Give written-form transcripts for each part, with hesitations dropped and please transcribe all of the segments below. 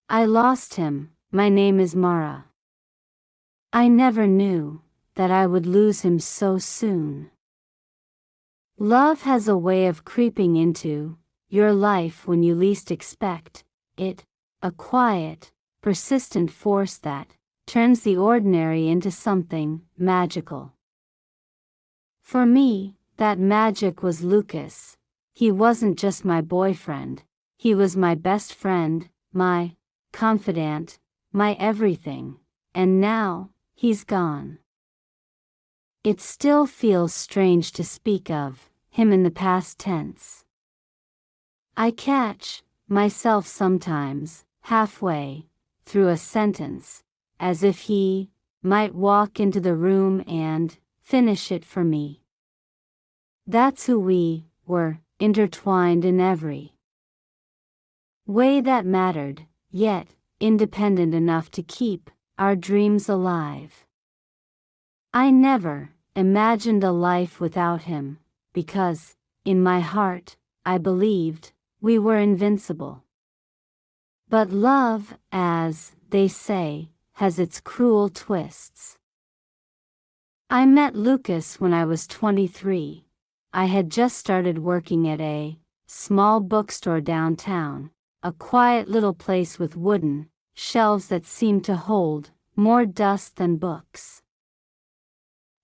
I lost him, my name is Mara. I never knew that I would lose him so soon. Love has a way of creeping into your life when you least expect it, a quiet, persistent force that turns the ordinary into something magical. For me, that magic was Lucas. He wasn't just my boyfriend, he was my best friend, my confidant, my everything, and now, he's gone. It still feels strange to speak of him in the past tense. I catch myself sometimes, halfway through a sentence, as if he might walk into the room and finish it for me. That's who we were, intertwined in every way that mattered, yet independent enough to keep our dreams alive. I never imagined a life without him, because, in my heart, I believed we were invincible. But love, as they say, has its cruel twists. I met Lucas when I was 23. I had just started working at a small bookstore downtown, a quiet little place with wooden shelves that seemed to hold more dust than books.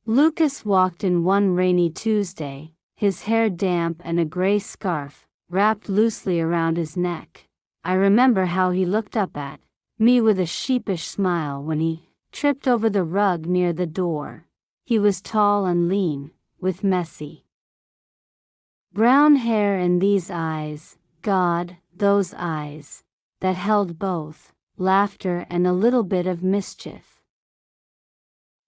Lucas walked in one rainy Tuesday, his hair damp and a gray scarf wrapped loosely around his neck. I remember how he looked up at me with a sheepish smile when he tripped over the rug near the door. He was tall and lean, with messy brown hair and these eyes, God, those eyes, that held both laughter and a little bit of mischief.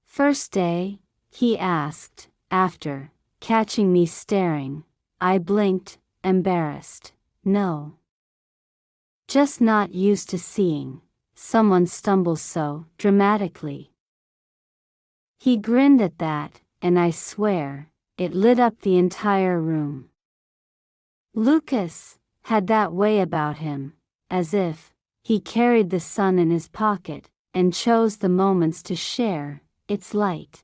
"First day?" he asked, after catching me staring. I blinked, embarrassed. "No. Just not used to seeing someone stumble so dramatically." He grinned at that, and I swear, it lit up the entire room. Lucas had that way about him, as if he carried the sun in his pocket and chose the moments to share its light.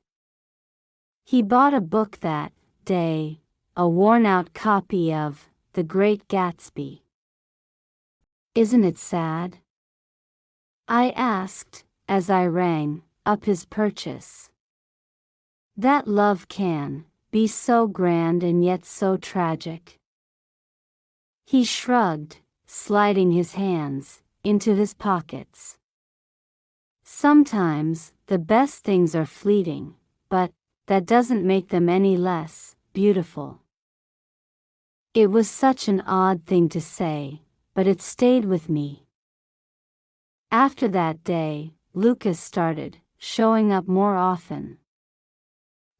He bought a book that day, a worn-out copy of The Great Gatsby. "Isn't it sad?" I asked, as I rang up his purchase. "That love can be so grand and yet so tragic." He shrugged, sliding his hands into his pockets. "Sometimes the best things are fleeting, but that doesn't make them any less beautiful." It was such an odd thing to say, but it stayed with me. After that day, Lucas started showing up more often.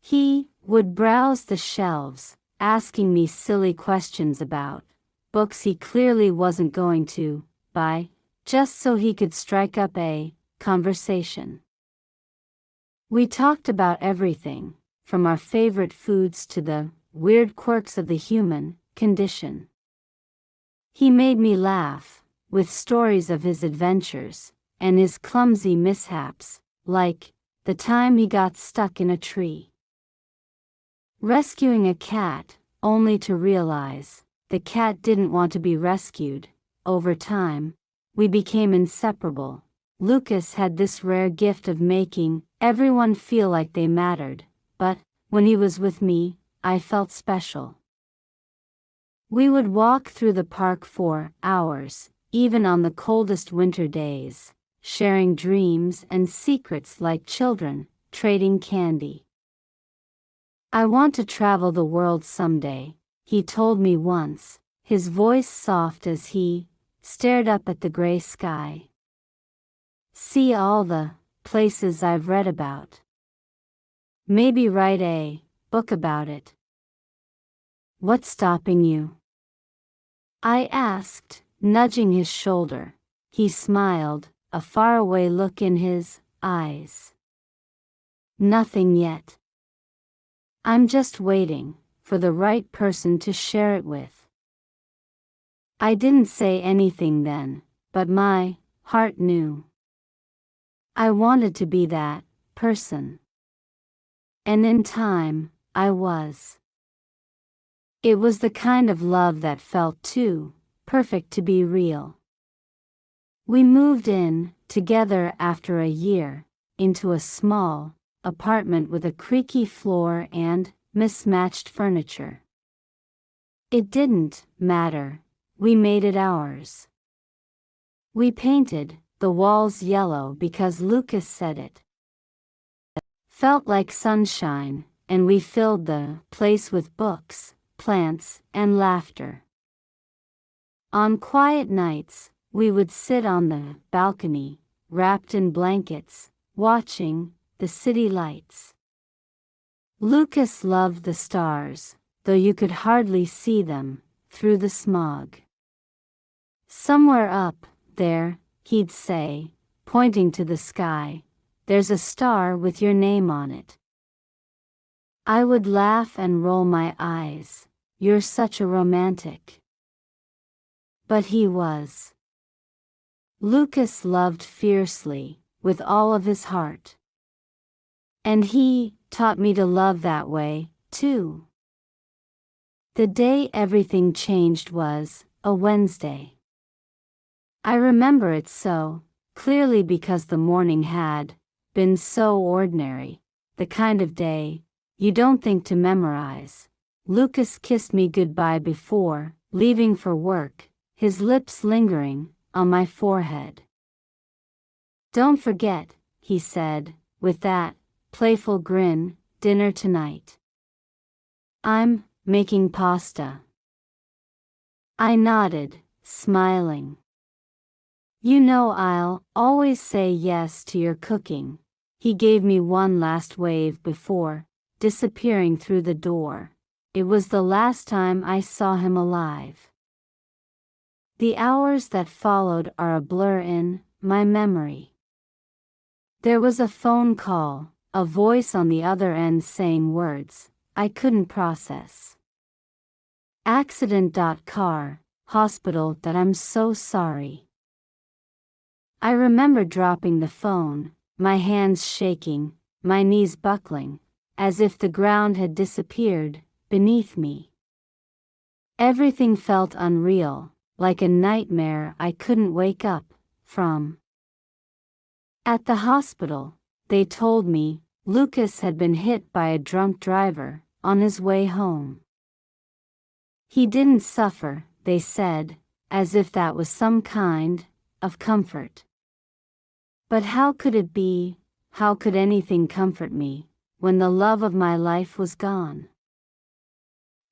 He would browse the shelves, asking me silly questions about books he clearly wasn't going to buy, just so he could strike up a conversation. We talked about everything, from our favorite foods to the weird quirks of the human condition. He made me laugh, with stories of his adventures, and his clumsy mishaps, like the time he got stuck in a tree rescuing a cat, only to realize the cat didn't want to be rescued. Over time, we became inseparable. Lucas had this rare gift of making everyone feel like they mattered, but when he was with me, I felt special. We would walk through the park for hours, even on the coldest winter days, sharing dreams and secrets like children, trading candy. "I want to travel the world someday," he told me once, his voice soft as he stared up at the gray sky. "See all the places I've read about. Maybe write a book about it." "What's stopping you?" I asked, nudging his shoulder. He smiled, a faraway look in his eyes. "Nothing yet. I'm just waiting for the right person to share it with." I didn't say anything then, but my heart knew. I wanted to be that person. And in time, I was. It was the kind of love that felt too perfect to be real. We moved in, together after a year, into a small apartment with a creaky floor and mismatched furniture. It didn't matter, we made it ours. We painted the walls yellow because Lucas said it felt like sunshine, and we filled the place with books, plants, and laughter. On quiet nights, we would sit on the balcony, wrapped in blankets, watching the city lights. Lucas loved the stars, though you could hardly see them through the smog. Somewhere up there, he'd say, pointing to the sky, there's a star with your name on it. I would laugh and roll my eyes, you're such a romantic. But he was. Lucas loved fiercely, with all of his heart. And he taught me to love that way, too. The day everything changed was a Wednesday. I remember it so clearly because the morning had been so ordinary, the kind of day you don't think to memorize. Lucas kissed me goodbye before leaving for work, his lips lingering on my forehead. Don't forget, he said, with that playful grin, dinner tonight. I'm making pasta. I nodded, smiling. You know I'll always say yes to your cooking. He gave me one last wave before disappearing through the door. It was the last time I saw him alive. The hours that followed are a blur in my memory. There was a phone call, a voice on the other end saying words I couldn't process. Accident. Car, hospital. I'm so sorry. I remember dropping the phone, my hands shaking, my knees buckling, as if the ground had disappeared beneath me. Everything felt unreal, like a nightmare I couldn't wake up from. At the hospital, they told me Lucas had been hit by a drunk driver on his way home. He didn't suffer, they said, as if that was some kind of comfort. But how could it be, how could anything comfort me, when the love of my life was gone?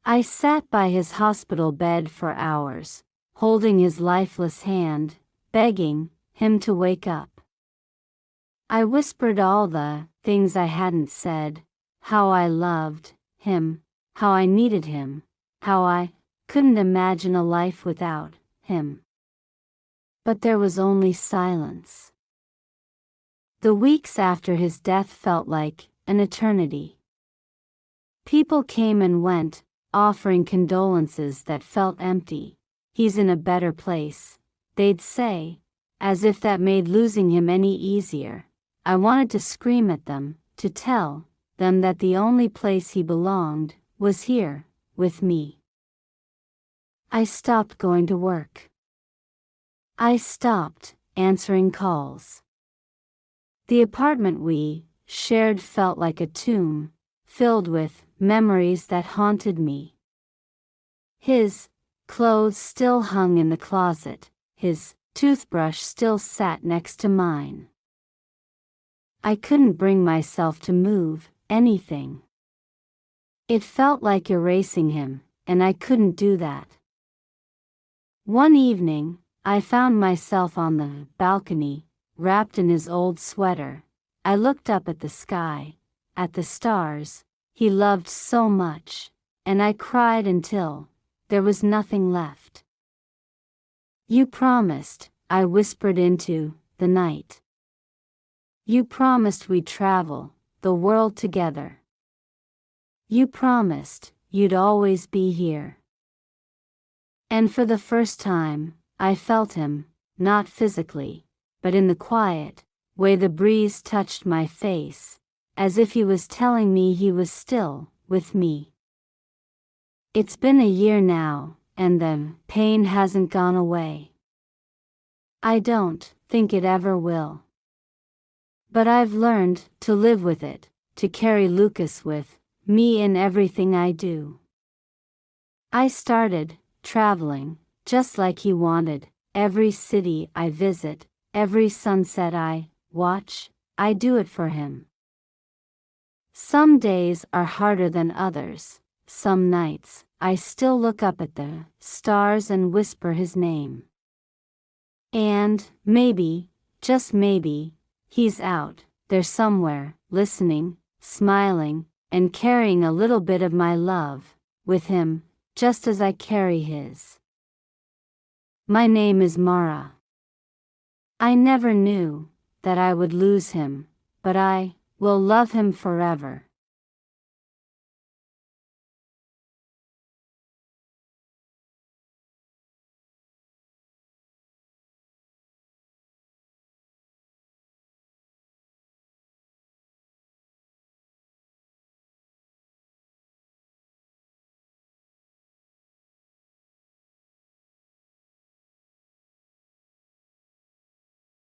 I sat by his hospital bed for hours, holding his lifeless hand, begging him to wake up. I whispered all the things I hadn't said, how I loved him, how I needed him, how I couldn't imagine a life without him. But there was only silence. The weeks after his death felt like an eternity. People came and went, offering condolences that felt empty. He's in a better place, they'd say, as if that made losing him any easier. I wanted to scream at them, to tell them that the only place he belonged was here, with me. I stopped going to work. I stopped answering calls. The apartment we shared felt like a tomb, filled with memories that haunted me. His clothes still hung in the closet, his toothbrush still sat next to mine. I couldn't bring myself to move anything. It felt like erasing him, and I couldn't do that. One evening, I found myself on the balcony, wrapped in his old sweater. I looked up at the sky, at the stars he loved so much, and I cried until there was nothing left. You promised, I whispered into the night. You promised we'd travel the world together. You promised you'd always be here. And for the first time, I felt him, not physically, but in the quiet way the breeze touched my face, as if he was telling me he was still with me. It's been a year now, and the pain hasn't gone away. I don't think it ever will. But I've learned to live with it, to carry Lucas with me in everything I do. I started traveling, just like he wanted. Every city I visit, every sunset I watch, I do it for him. Some days are harder than others. Some nights, I still look up at the stars and whisper his name. And maybe, just maybe, he's out there somewhere, listening, smiling, and carrying a little bit of my love with him, just as I carry his. My name is Mara. I never knew that I would lose him, but I will love him forever.